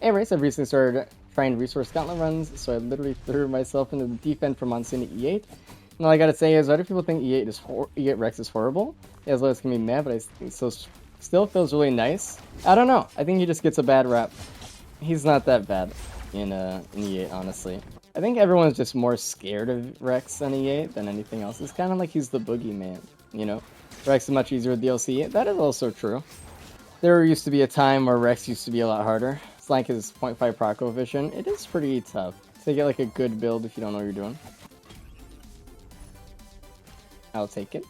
Hey, Race, I've recently started trying resource gauntlet runs, so I literally threw myself into the deep end for Monsoon E8. And all I gotta say is, why do people think E8 Rex is horrible? As well as can be mad, but I think so still feels really nice. I don't know. I think he just gets a bad rep. He's not that bad in E8, honestly. I think everyone's just more scared of Rex than E8 than anything else. It's kind of like he's the boogeyman, you know? Rex is much easier with DLC. That is also true. There used to be a time where Rex used to be a lot harder. It's like his 0.5 proc coefficient. It is pretty tough to get like a good build if you don't know what you're doing. I'll take it.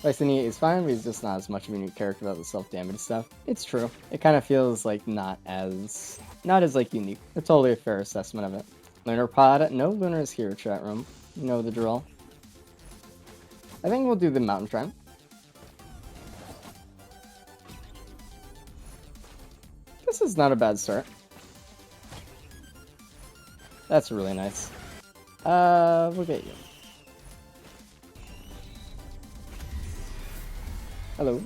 Rex in E8 is fine, but he's just not as much of a new character without the self-damage stuff. It's true. It kind of feels like not as like unique. It's totally a fair assessment of it. Lunar pod. No Lunars here, chat room. You know the drill. I think we'll do the mountain shrine. This is not a bad start. That's really nice. We'll get you. Hello.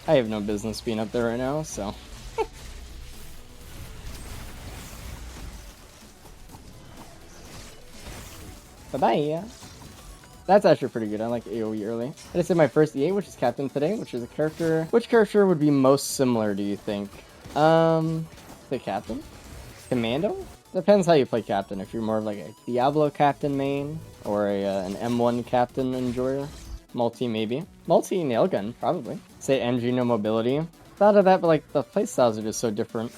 I have no business being up there right now, so. Bye-bye. That's actually pretty good. I like AoE early. I just did my first E8, which is Captain today, which is a character. Which character would be most similar, do you think? The Captain? Commando? Depends how you play Captain. If you're more of like a Diablo Captain main, or an M1 Captain enjoyer. Multi, maybe. Multi nailgun, probably. Say NG, no mobility. Thought of that, but like the playstyles are just so different.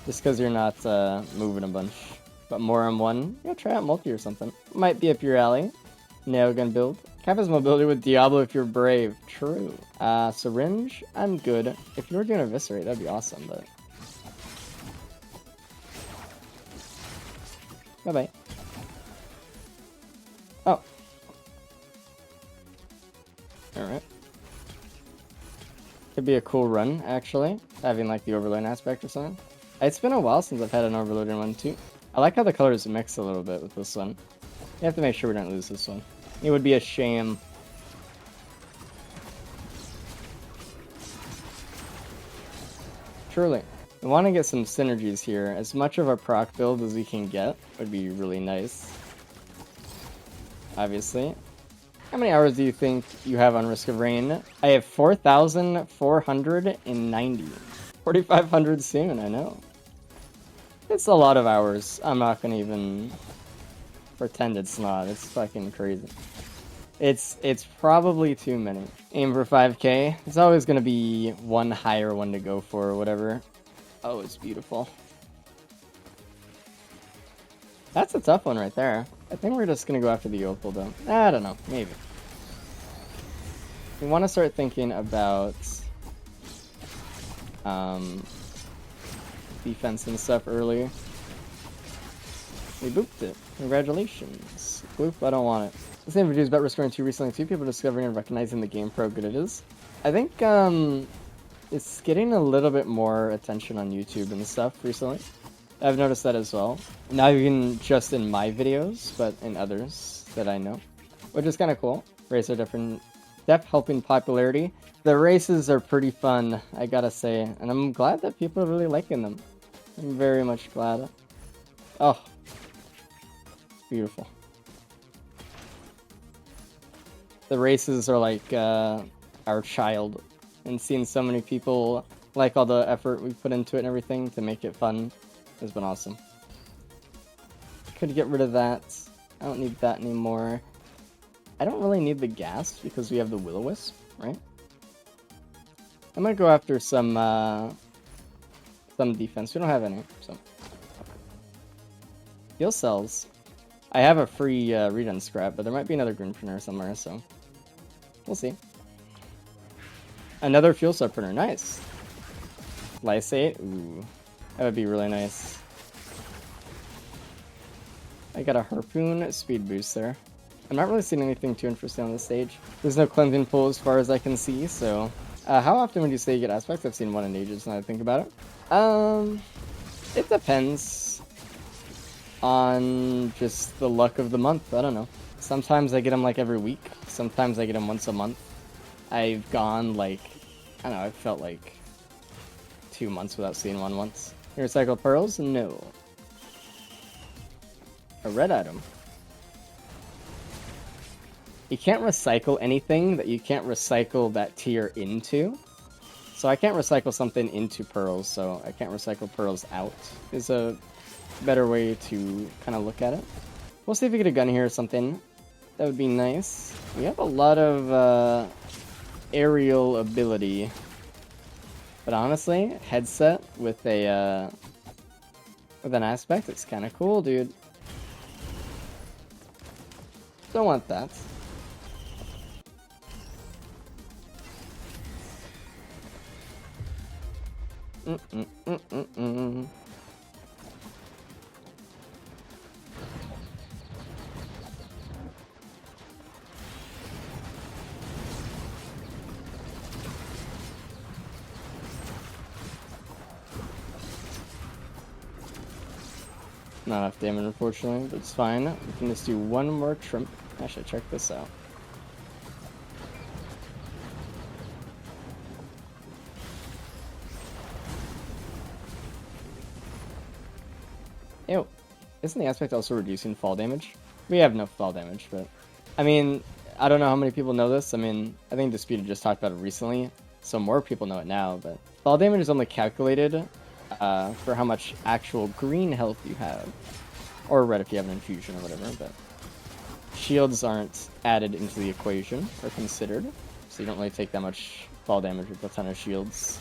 Just because you're not moving a bunch. But more M1, yeah, try out multi or something. Might be up your alley. Nailgun build. Cap has mobility with Diablo if you're brave. True. Syringe, I'm good. If you were doing Eviscerate, that'd be awesome, but. Bye-bye. Oh. Alright. Could be a cool run, actually. Having like the overload aspect or something. It's been a while since I've had an overloaded one too. I like how the colors mix a little bit with this one. You have to make sure we don't lose this one. It would be a shame. Truly. We want to get some synergies here. As much of a proc build as we can get would be really nice. Obviously. How many hours do you think you have on Risk of Rain? I have 4,490. 4,500 soon, I know. It's a lot of hours. I'm not gonna even pretend it's not. It's fucking crazy. It's probably too many. Aim for 5k. It's always gonna be one higher one to go for or whatever. Oh, it's beautiful. That's a tough one right there. I think we're just gonna go after the Opal though. I don't know, maybe. We want to start thinking about defense and stuff earlier. We booped it. Congratulations. Boop, I don't want it. The same video is about Risk of Rain 2 recently. Two people discovering and recognizing the game for how good it is. I think it's getting a little bit more attention on YouTube and stuff recently. I've noticed that as well. Not even just in my videos, but in others that I know. Which is kind of cool. Races are different. Def helping popularity. The races are pretty fun, I gotta say. And I'm glad that people are really liking them. I'm very much glad. Oh. Beautiful. The races are like our child. And seeing so many people like all the effort we put into it and everything to make it fun has been awesome. Could get rid of that. I don't need that anymore. I don't really need the gas because we have the Will-O-Wisp, right? I'm gonna go after some defense. We don't have any, so. Heal cells. I have a free regen scrap, but there might be another green printer somewhere, so we'll see. Another fuel cell printer, nice. Lysate, ooh, that would be really nice. I got a harpoon speed boost there. I'm not really seeing anything too interesting on this stage. There's no cleansing pool as far as I can see, so... how often would you say you get aspects? I've seen one in ages now that I think about it. It depends on just the luck of the month. I don't know. Sometimes I get them like every week. Sometimes I get them once a month. I've gone like, I don't know, I've felt like 2 months without seeing one once. You recycle pearls? No. A red item. You can't recycle anything that you can't recycle that tier into. So I can't recycle something into pearls, so I can't recycle pearls out is a better way to kind of look at it. We'll see if we get a gun here or something. That would be nice. We have a lot of aerial ability. But honestly, headset with a with an aspect, it's kind of cool, dude. Don't want that. Not enough damage, unfortunately, but it's fine. We can just do one more trimp. Actually, check this out. Ew. Isn't the aspect also reducing fall damage? We have no fall damage, but... I mean, I don't know how many people know this. I mean, I think Disputed just talked about it recently, so more people know it now, but... Fall damage is only calculated for how much actual green health you have. Or red if you have an infusion or whatever, but... Shields aren't added into the equation, or considered, so you don't really take that much fall damage with a ton of shields.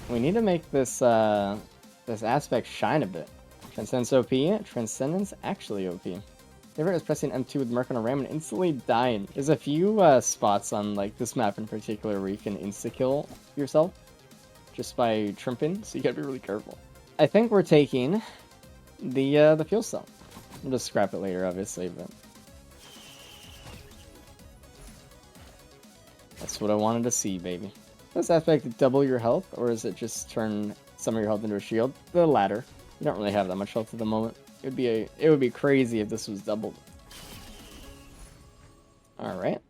We need to make this, this aspect shine a bit. Transcendence OP, Transcendence actually OP. Favorite is pressing M2 with Merc on a ram and instantly dying. There's a few spots on like this map in particular where you can insta-kill yourself just by trimping, so you gotta be really careful. I think we're taking the fuel cell. We'll just scrap it later, obviously, but... That's what I wanted to see, baby. Does this aspect double your health, or is it just turn some of your health into a shield? The latter. You don't really have that much health at the moment. It would be crazy if this was doubled. Alright.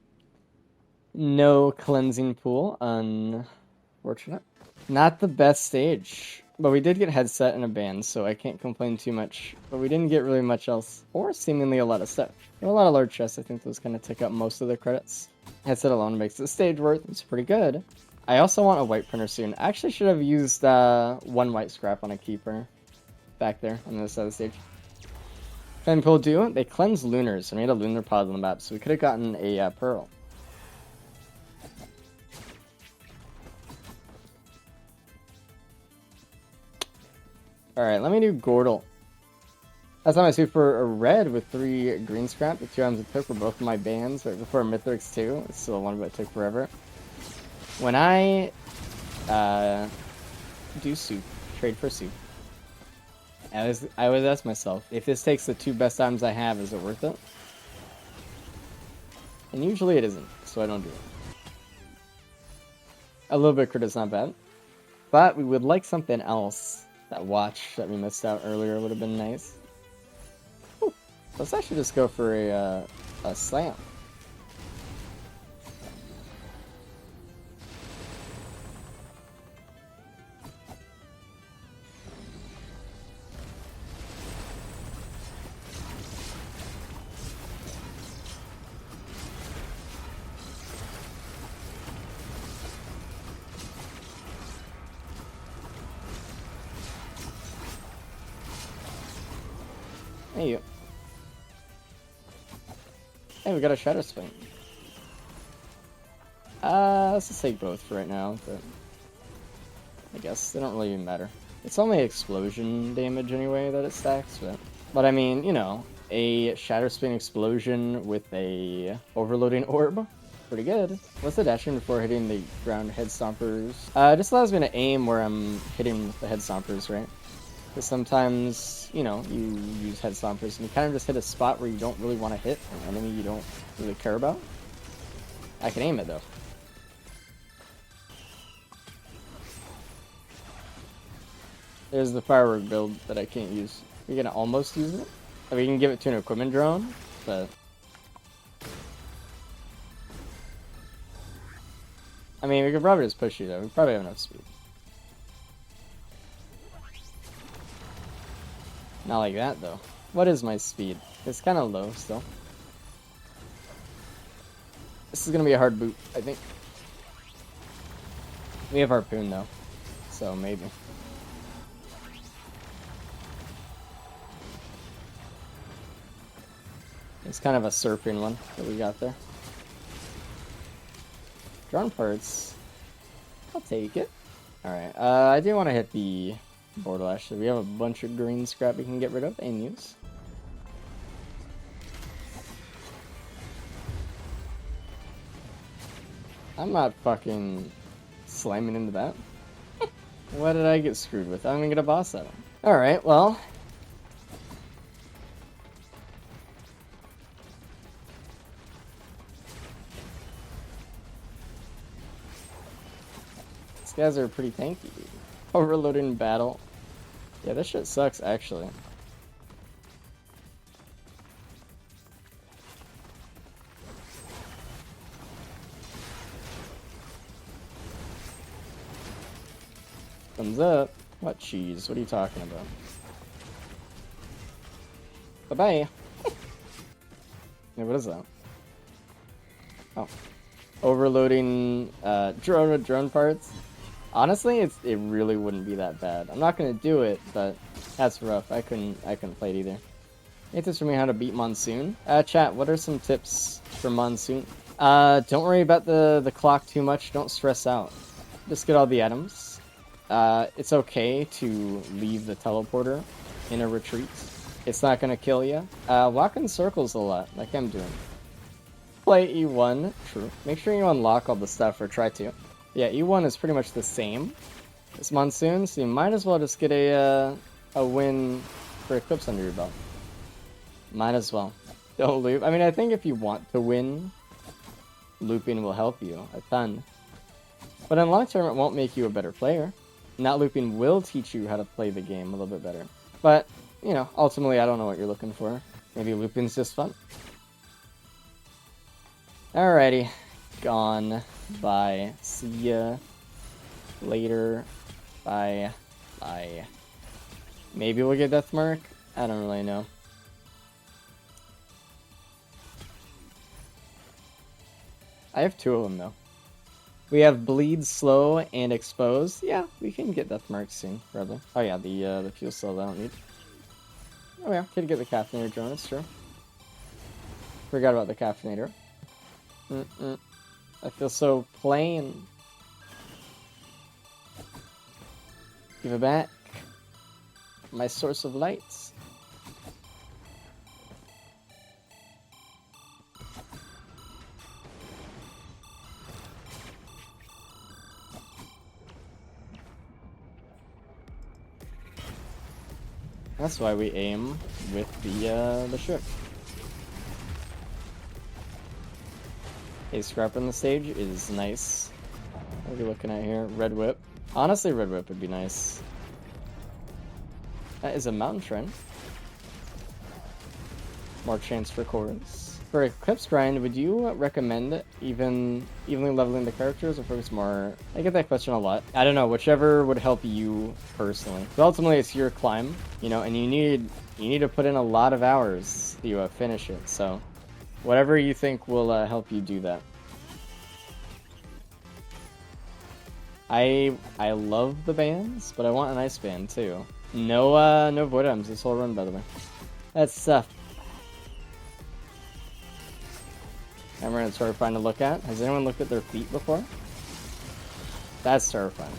No cleansing pool, unfortunate. Not the best stage. But we did get headset and a band, so I can't complain too much. But we didn't get really much else, or seemingly a lot of stuff. A lot of large chests, I think those kind of take up most of the credits. Headset alone makes the stage worth. It's pretty good. I also want a white printer soon. I actually should have used one white scrap on a key printer. Back there on the other side of the stage. Cleansing pool do? They cleanse lunars. I made a lunar pod on the map, so we could have gotten a pearl. Alright, let me do Gordle. Last time I sued for a red with 3 green scrap. The 2 items it took were both of my bands right before Mithrix 2. It's still one, but it took forever. When I do soup, trade for soup, I always ask myself, if this takes the 2 best items I have, is it worth it? And usually it isn't, so I don't do it. A little bit of crit is not bad. But we would like something else. That watch that we missed out earlier would have been nice. Ooh, let's actually just go for a slam. Hey, you. Hey, we got a Shadow Swing. Let's just take both for right now, but I guess they don't really even matter. It's only explosion damage anyway that it stacks, but I mean, you know, a Shadow Spin explosion with a overloading orb, pretty good. What's the dashing before hitting the ground head stompers? It just allows me to aim where I'm hitting the head stompers, right? Because sometimes, you know, you use head stompers and you kind of just hit a spot where you don't really want to hit an enemy you don't really care about. I can aim it though. There's the firework build that I can't use. We're gonna almost use it. I mean, we can give it to an equipment drone, but I mean, we could probably just push you though. We probably have enough speed. Not like that though. What is my speed? It's kind of low still. This is gonna be a hard boot, I think. We have harpoon though, so maybe. It's kind of a surfing one that we got there. Drone parts. I'll take it. Alright, I do want to hit the Border Lash. So we have a bunch of green scrap we can get rid of and use. I'm not fucking slamming into that. What did I get screwed with? I'm gonna get a boss out of him. Alright, well. These guys are pretty tanky. Overloading battle. Yeah, this shit sucks, actually. Thumbs up. What cheese? What are you talking about? Bye-bye. Yeah, what is that? Oh. Overloading drone with drone parts. Honestly, it really wouldn't be that bad. I'm not gonna do it, but that's rough. I couldn't play it either. Hey, tips for me how to beat Monsoon. Chat, what are some tips for Monsoon? Don't worry about the clock too much. Don't stress out. Just get all the items. It's okay to leave the teleporter in a retreat. It's not gonna kill you. Walk in circles a lot, like I'm doing. Play E1. True. Make sure you unlock all the stuff, or try to. Yeah, E1 is pretty much the same as Monsoon, so you might as well just get a win for Eclipse under your belt. Might as well. Don't loop. I mean, I think if you want to win, looping will help you a ton. But in long term, it won't make you a better player. Not looping will teach you how to play the game a little bit better. But, you know, ultimately, I don't know what you're looking for. Maybe looping's just fun. Alrighty. Gone. Bye. See ya. Later. Bye. Bye. Maybe we'll get Deathmark? I don't really know. I have two of them, though. We have Bleed, Slow, and Expose. Yeah, we can get Deathmark soon, probably. Oh yeah, the fuel cell I don't need. Oh yeah, could get the Caffeinator drone, that's true. Forgot about the Caffeinator. I feel so plain. Give it back. My source of lights. That's why we aim with the ship. A scrap on the stage is nice. What are we looking at here? Red Whip. Honestly, Red Whip would be nice. That is a mountain trend. More chance for cores. For Eclipse grind, would you recommend evenly leveling the characters or focus more? I get that question a lot. I don't know, whichever would help you personally. But ultimately, it's your climb, you know, and you need to put in a lot of hours to finish it. So, whatever you think will help you do that. I love the bands, but I want an ice band too. No void items this whole run, by the way. That's I'm really terrifying to look at. Has anyone looked at their feet before? That's terrifying.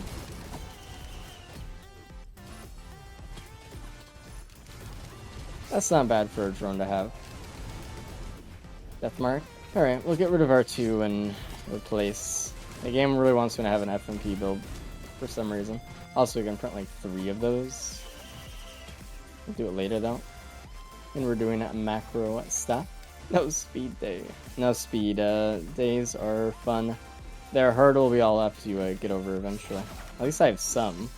That's not bad for a drone to have. Deathmark. Alright, we'll get rid of R2 and replace. The game really wants me to have an FMP build for some reason. Also, we can print like 3 of those. We'll do it later though. And we're doing macro stuff. No speed day. No speed days are fun. They're a hurdle we all have to get over eventually. At least I have some.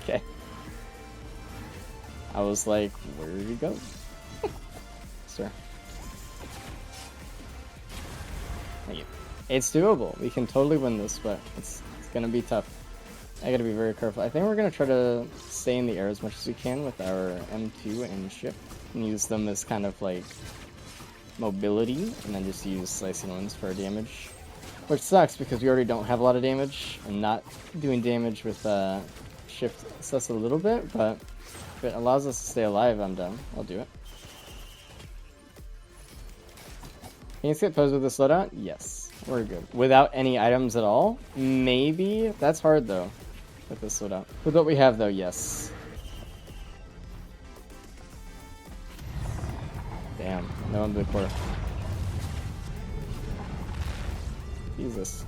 Okay. I was like, where did he go? Sir. Thank you. It's doable. We can totally win this, but it's gonna be tough. I gotta be very careful. I think we're gonna try to stay in the air as much as we can with our M2 and ship. And use them as kind of like mobility, and then just use slicing winds for our damage. Which sucks because we already don't have a lot of damage, and not doing damage with shift us a little bit, but if it allows us to stay alive, I'm done. I'll do it. Can you skip pose with the slowdown? Yes, we're good. Without any items at all? Maybe? That's hard though, with the slowdown. With what we have though, yes. Damn, no one big quarter. Jesus.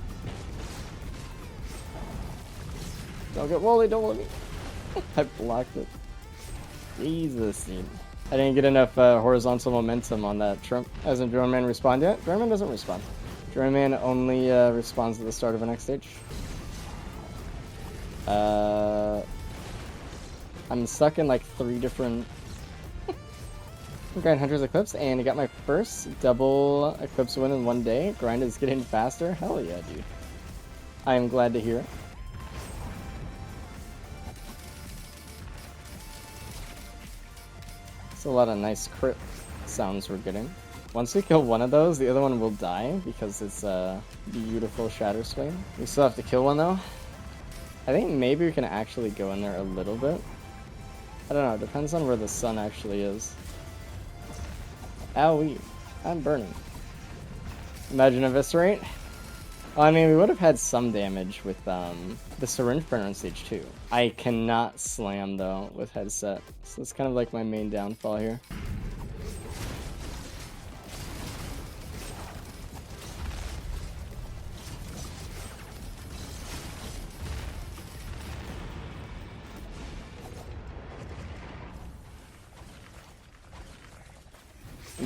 Don't get Wally, don't let me. I blocked it. Jesus, dude. I didn't get enough horizontal momentum on that Trump. Hasn't Drone Man respond yet? Drone Man doesn't respond. Drone Man only responds at the start of the next stage. I'm stuck in like 3 different Grind Hunter's Eclipse, and I got my first double Eclipse win in 1 day. Grind is getting faster. Hell yeah, dude. I am glad to hear it. It's a lot of nice crit sounds we're getting. Once we kill one of those, the other one will die because it's a beautiful Shatter Swing. We still have to kill one though. I think maybe we can actually go in there a little bit. I don't know, it depends on where the sun actually is. Owie, I'm burning. Imagine Eviscerate. Well, I mean, we would have had some damage with the Syringe Burner on stage 2. I cannot slam, though, with headset. So it's kind of like my main downfall here.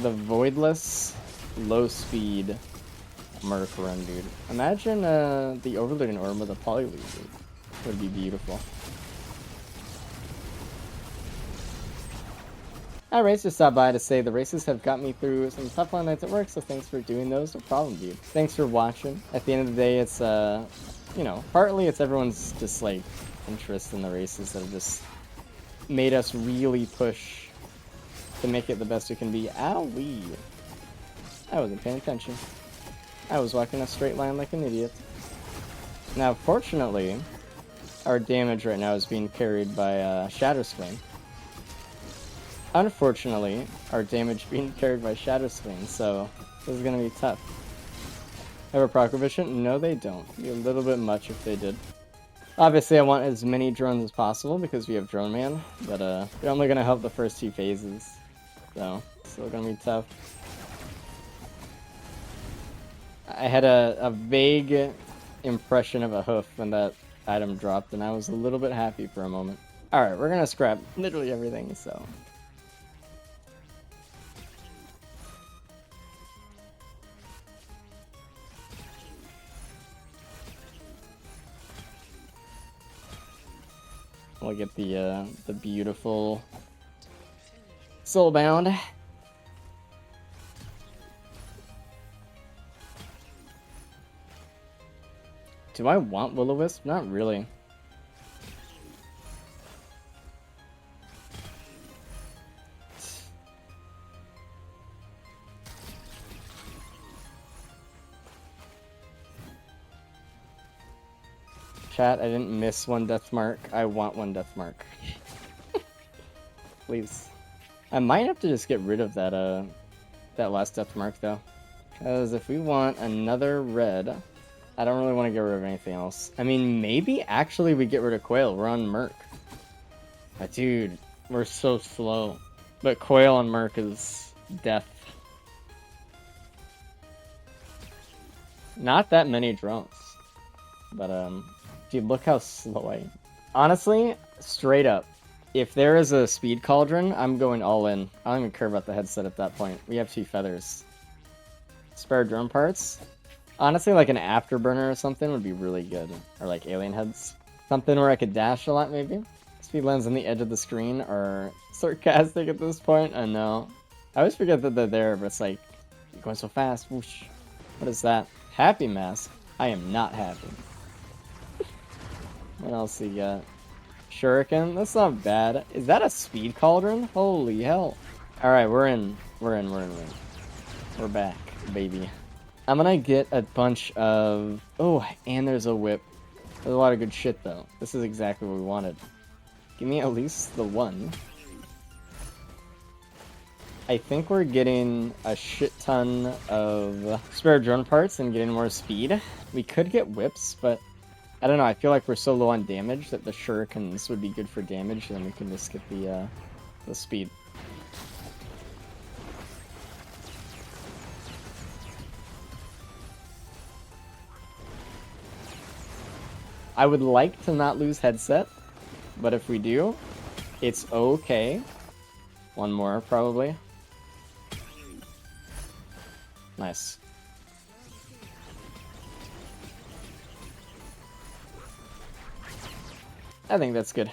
The Voidless, low-speed Merc run, dude. Imagine the Overloading Orb with a Polyloop, dude. It would be beautiful. Race just stopped by to say the races have got me through some tough line nights at work, so thanks for doing those. No problem, dude. Thanks for watching. At the end of the day, it's, you know, partly it's everyone's just, like, interest in the races that have just made us really push to make it the best we can be. Owie. I wasn't paying attention. I was walking a straight line like an idiot. Now, fortunately, our damage right now is being carried by Shadow Swing. Unfortunately, our damage being carried by Shadow Swing, so this is gonna be tough. Have a proc efficient? No, they don't. Be a little bit much if they did. Obviously, I want as many drones as possible because we have Drone Man, but they're only gonna help the first 2 phases, so it's still gonna be tough. I had a vague impression of a hoof when that item dropped, and I was a little bit happy for a moment. Alright, we're gonna scrap literally everything, so... we'll get the beautiful Soulbound. Do I want Will-O-Wisp? Not really. Chat, I didn't miss 1 death mark. I want 1 death mark. Please. I might have to just get rid of that that last death mark though. Because if we want another red, I don't really want to get rid of anything else. I mean, maybe actually we get rid of Quail. We're on Merc. But dude, we're so slow. But Quail on Merc is death. Not that many drones. But dude, look how slow I am. Honestly, straight up, if there is a speed cauldron, I'm going all in. I don't even care about the headset at that point. We have 2 feathers. Spare drone parts. Honestly, like an afterburner or something would be really good. Or like alien heads. Something where I could dash a lot, maybe. Speed lens on the edge of the screen are sarcastic at this point. I know. I always forget that they're there, but it's like, you're going so fast. Whoosh. What is that? Happy mask? I am not happy. What else you got? Shuriken? That's not bad. Is that a speed cauldron? Holy hell. Alright, we're in. We're back, baby. I'm gonna get a bunch of... Oh, and there's a whip. There's a lot of good shit, though. This is exactly what we wanted. Give me at least the one. I think we're getting a shit ton of spare drone parts and getting more speed. We could get whips, but I don't know. I feel like we're so low on damage that the shurikens would be good for damage, and then we can just get the speed. I would like to not lose headset, but if we do, it's okay. One more, probably. Nice. I think that's good.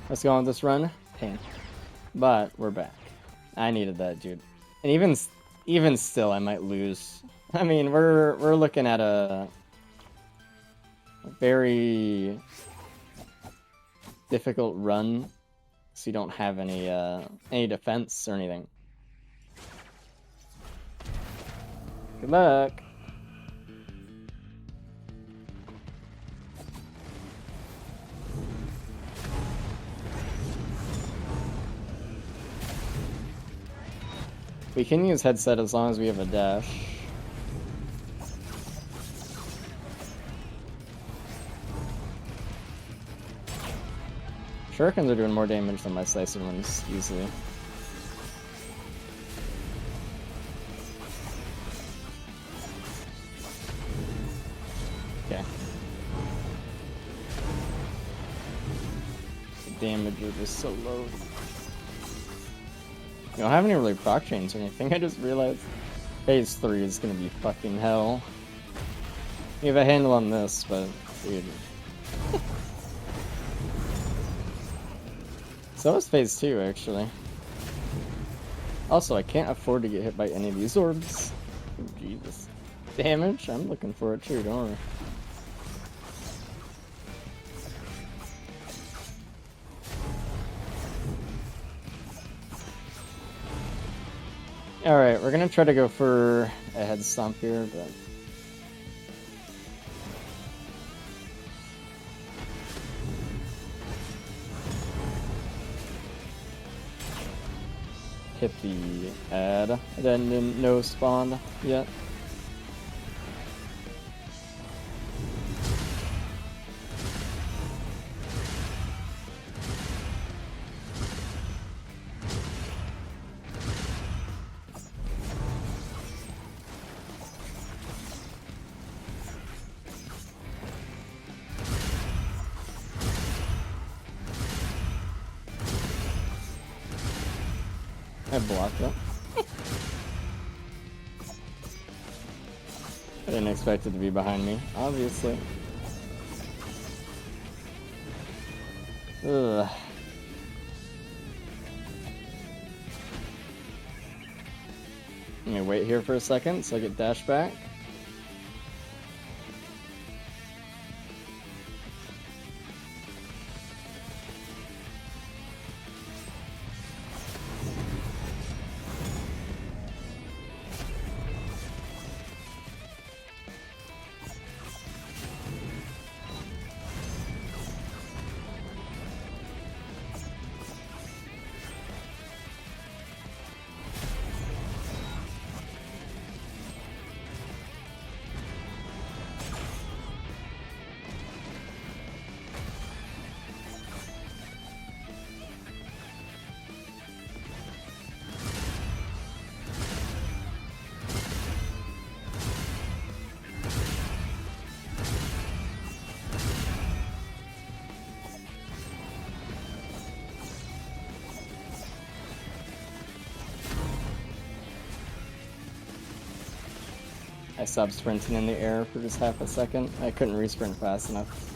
Let's go on this run. Pain. But we're back. I needed that, dude. And even still, I might lose. I mean, we're looking at a very difficult run, so you don't have any defense or anything. Good luck. We can use headset as long as we have a dash. Shurikens are doing more damage than my slicer ones, easily. Okay. The damage is just so low. You don't have any really proc chains or anything, I just realized. Phase 3 is gonna be fucking hell. We have a handle on this, but dude. So is phase 2, actually. Also, I can't afford to get hit by any of these orbs. Oh, Jesus. Damage? I'm looking for it too, don't worry. Alright, we're gonna try to go for a head stomp here, but... hit the ad. I didn't no spawn yet. I blocked it. I didn't expect it to be behind me, obviously. Ugh. Let me wait here for a second so I get dash back. I stopped sprinting in the air for just half a second. I couldn't resprint fast enough.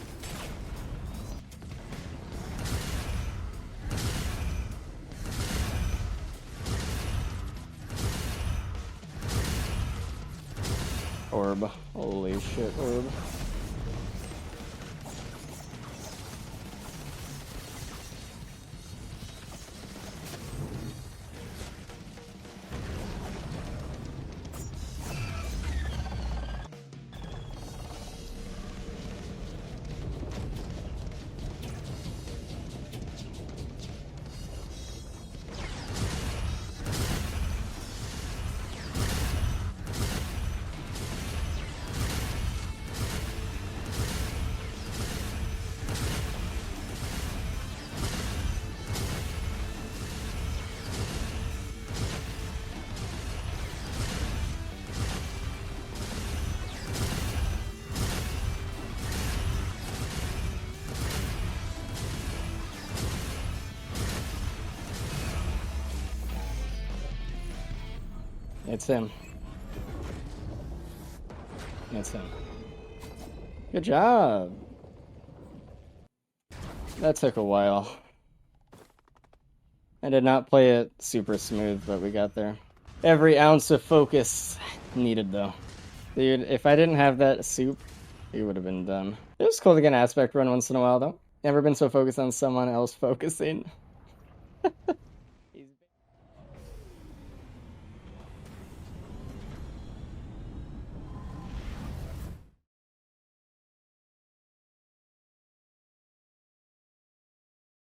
Orb. Holy shit, orb. It's him. It's him. Good job. That took a while. I did not play it super smooth, but we got there. Every ounce of focus needed, though. Dude, if I didn't have that soup, it would have been done. It was cool to get an aspect run once in a while, though. Never been so focused on someone else focusing.